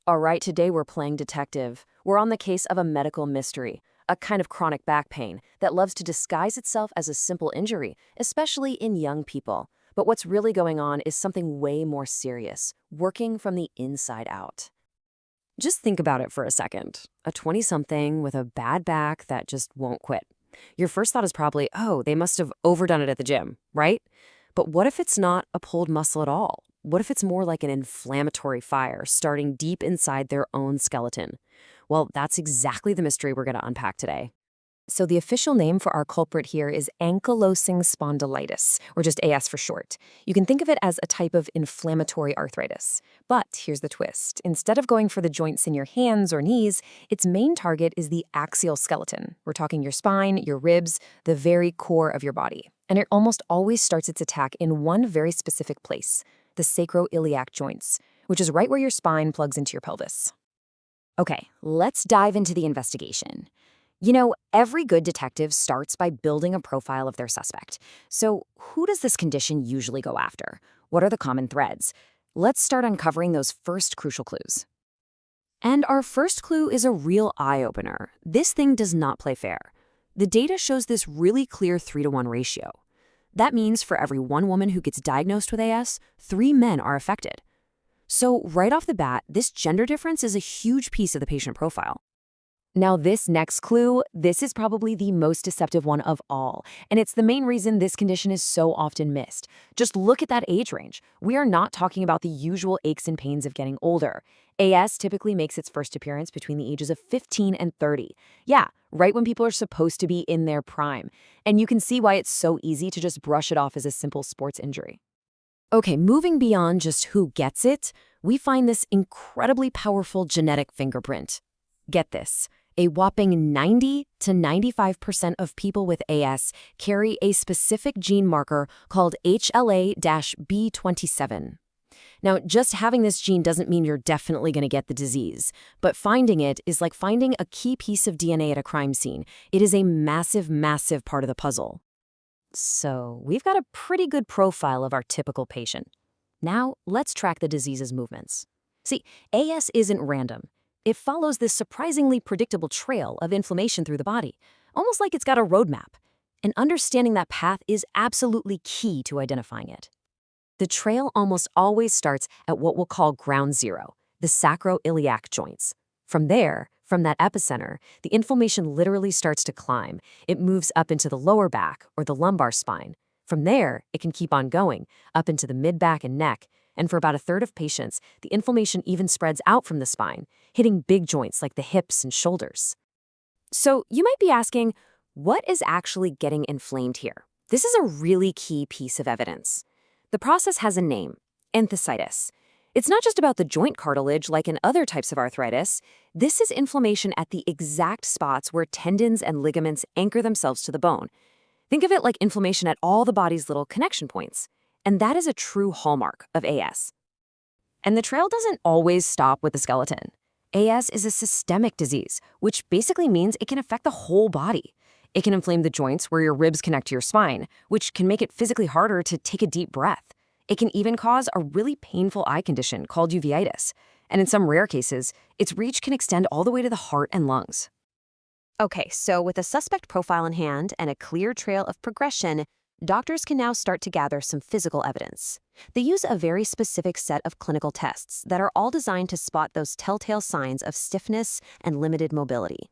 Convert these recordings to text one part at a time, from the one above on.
All right, today we're playing detective. We're on the case of a medical mystery, a kind of chronic back pain that loves to disguise itself as a simple injury, especially in young people. But what's really going on is something way more serious, working from the inside out. Just think about it for a second. A 20-something with a bad back that just won't quit. Your first thought is probably, oh, they must have overdone it at the gym, right? But what if it's not a pulled muscle at all? What if it's more like an inflammatory fire starting deep inside their own skeleton? Well, that's exactly the mystery we're going to unpack today. So the official name for our culprit here is ankylosing spondylitis, or just AS for short. You can think of it as a type of inflammatory arthritis. But here's the twist. Instead of going for the joints in your hands or knees, its main target is the axial skeleton. We're talking your spine, your ribs, the very core of your body. And it almost always starts its attack in one very specific place, the sacroiliac joints, which is right where your spine plugs into your pelvis. Okay, let's dive into the investigation. You know, every good detective starts by building a profile of their suspect. So, who does this condition usually go after? What are the common threads? Let's start uncovering those first crucial clues. And our first clue is a real eye-opener. This thing does not play fair. The data shows this really clear 3-to-1 ratio. That means for every one woman who gets diagnosed with AS, 3 men are affected. So, right off the bat, this gender difference is a huge piece of the patient profile. Now, this next clue, this is probably the most deceptive one of all, and it's the main reason this condition is so often missed. Just look at that age range. We are not talking about the usual aches and pains of getting older. AS typically makes its first appearance between the ages of 15 and 30. Yeah, right when people are supposed to be in their prime. And you can see why it's so easy to just brush it off as a simple sports injury. Okay, moving beyond just who gets it, we find this incredibly powerful genetic fingerprint. Get this. A whopping 90 to 95% of people with AS carry a specific gene marker called HLA-B27. Now, just having this gene doesn't mean you're definitely going to get the disease, but finding it is like finding a key piece of DNA at a crime scene. It is a massive, massive part of the puzzle. So, we've got a pretty good profile of our typical patient. Now, let's track the disease's movements. See, AS isn't random. It follows this surprisingly predictable trail of inflammation through the body, almost like it's got a roadmap. And understanding that path is absolutely key to identifying it. The trail almost always starts at what we'll call ground zero, the sacroiliac joints. From there, from that epicenter, the inflammation literally starts to climb. It moves up into the lower back or the lumbar spine. From there, it can keep on going, up into the mid-back and neck. And for about a third of patients, the inflammation even spreads out from the spine, hitting big joints like the hips and shoulders. So you might be asking, what is actually getting inflamed here? This is a really key piece of evidence. The process has a name, enthesitis. It's not just about the joint cartilage like in other types of arthritis. This is inflammation at the exact spots where tendons and ligaments anchor themselves to the bone. Think of it like inflammation at all the body's little connection points. And that is a true hallmark of AS. And the trail doesn't always stop with the skeleton. AS is a systemic disease, which basically means it can affect the whole body. It can inflame the joints where your ribs connect to your spine, which can make it physically harder to take a deep breath. It can even cause a really painful eye condition called uveitis. And in some rare cases, its reach can extend all the way to the heart and lungs. Okay, so with a suspect profile in hand and a clear trail of progression, doctors can now start to gather some physical evidence. They use a very specific set of clinical tests that are all designed to spot those telltale signs of stiffness and limited mobility.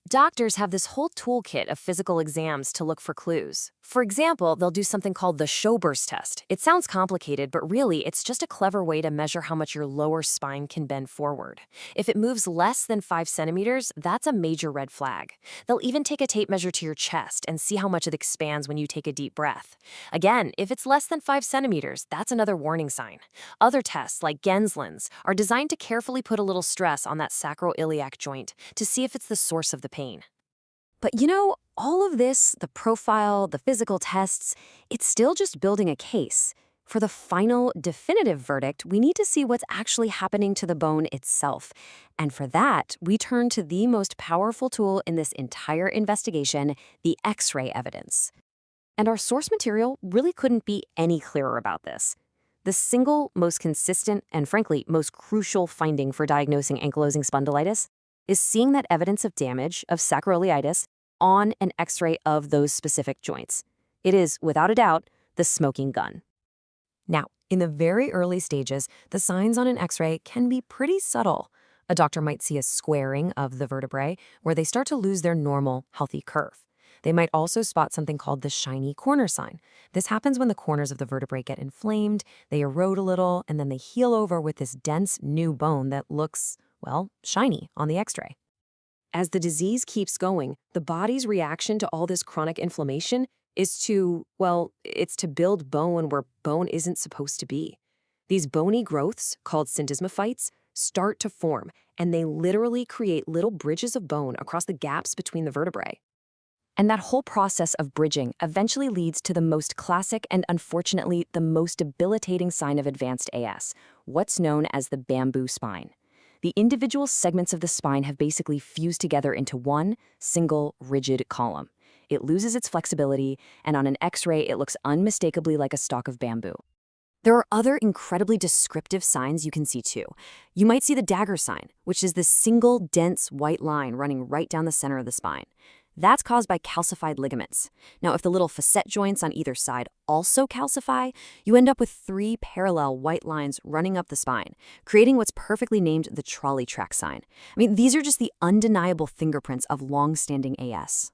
Doctors have this whole toolkit of physical exams to look for clues. For example, they'll do something called the Schober's test. It sounds complicated, but really it's just a clever way to measure how much your lower spine can bend forward. If it moves less than 5 centimeters, that's a major red flag. They'll even take a tape measure to your chest and see how much it expands when you take a deep breath. Again, if it's less than 5 centimeters, that's another warning sign. Other tests, like Genslin's, are designed to carefully put a little stress on that sacroiliac joint to see if it's the source of the pain. But you know, all of this, the profile, the physical tests, it's still just building a case. For the final, definitive verdict, we need to see what's actually happening to the bone itself. And for that, we turn to the most powerful tool in this entire investigation, the X-ray evidence. And our source material really couldn't be any clearer about this. The single most consistent and, frankly, most crucial finding for diagnosing ankylosing spondylitis is seeing that evidence of damage of sacroiliitis on an X-ray of those specific joints. It is, without a doubt, the smoking gun. Now, in the very early stages, the signs on an X-ray can be pretty subtle. A doctor might see a squaring of the vertebrae where they start to lose their normal, healthy curve. They might also spot something called the shiny corner sign. This happens when the corners of the vertebrae get inflamed, they erode a little, and then they heal over with this dense new bone that looks, well, shiny on the X-ray. As the disease keeps going, the body's reaction to all this chronic inflammation is to, well, it's to build bone where bone isn't supposed to be. These bony growths, called syndesmophytes, start to form, and they literally create little bridges of bone across the gaps between the vertebrae. And that whole process of bridging eventually leads to the most classic and, unfortunately, the most debilitating sign of advanced AS, what's known as the bamboo spine. The individual segments of the spine have basically fused together into one single rigid column. It loses its flexibility, and on an X-ray, it looks unmistakably like a stalk of bamboo. There are other incredibly descriptive signs you can see too. You might see the dagger sign, which is this single, dense white line running right down the center of the spine. That's caused by calcified ligaments. Now, if the little facet joints on either side also calcify, you end up with 3 parallel white lines running up the spine, creating what's perfectly named the trolley track sign. I mean, these are just the undeniable fingerprints of long-standing AS.